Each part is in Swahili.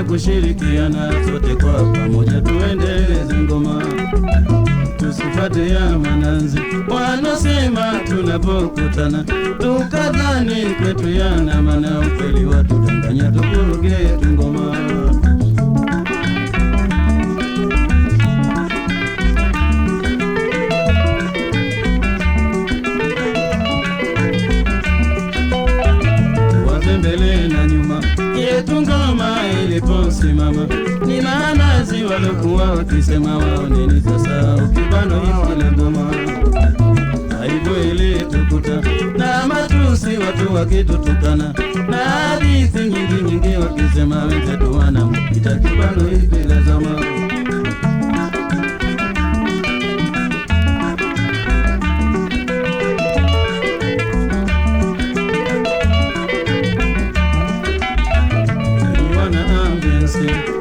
na kushirikiana, sote kwa pamoja tuendeleze ngoma, tusifate ya mananzi wanosema tunapokutana tukadhani kwetu yana maana, ukweli watudanganya tukuruge ngoma. Mbele na nyuma yetu ngoma iliposimama, ni maanazi walokuwa wakisema waoneni sasa ukibano ile ngoma. Aibu ilitukuta na matusi watu wakitutukana, na hadithi nyingi wakisema wenzetu wanampita kibano ile zama.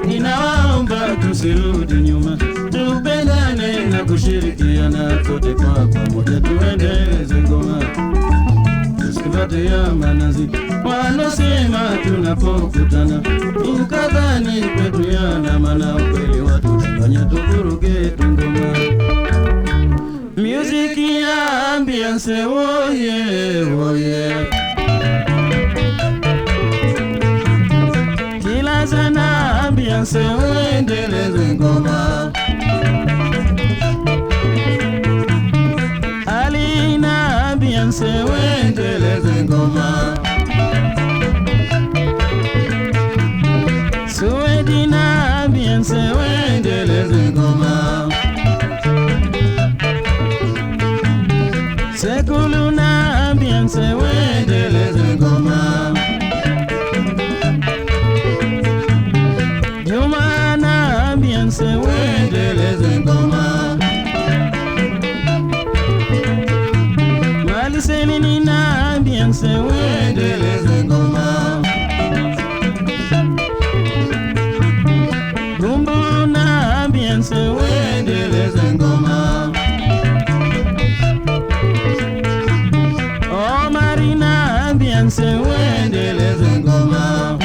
Ninaomba tusirudi nyuma, tupendane na kushirikiana, sote kwa pamoja tuendeleze ngoma, tusifate ya mananzi wanosema tunapokutana tukadhani kwetu yana maana, ukweli watudanganya tukuruge ngoma. Music ya ambiance, oh yeah, oh yeah. Kila sana ambiance uendeleze ngoma, Alina ambiance uendeleze ngoma, Suedina ambiance uendeleze ngoma, Sekuluna ambiance uendeleze ngoma, Jumana ambiance uendeleze ngoma, Maliselini na ambiance uendeleze ngoma, Gumbu na ambiance uendeleze ngoma, Omari na ambiance uendeleze ngoma,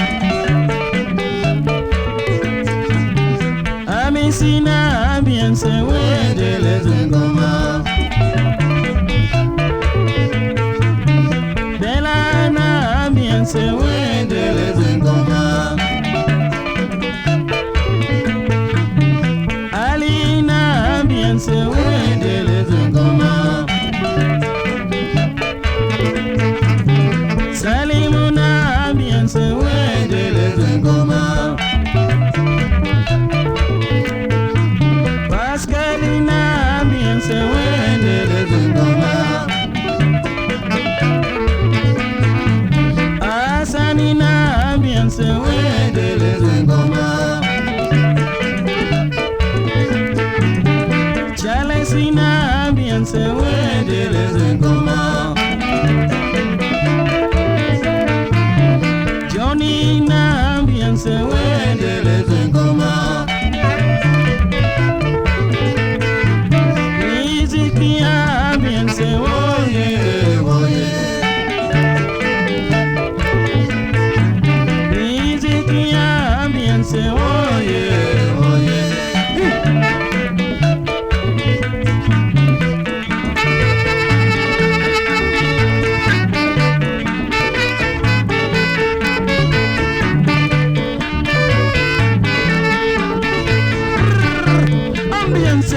Sina ambiance uendeleze ngoma, Bella na ambiance uendeleze ngoma, Ali na ambiance uendeleze ngoma, Salimu na ambiance uendeleze ngoma, Pascalina ambiance uendeleze ngoma, Asanina ambiance uendeleze ngoma, Charlesina ambiance uendeleze ngoma, Johnny na ambiance uendeleze ngoma, ambiance oh yeah, oh yeah. Music ya ambiance oh yeah, oh yeah. Ambiance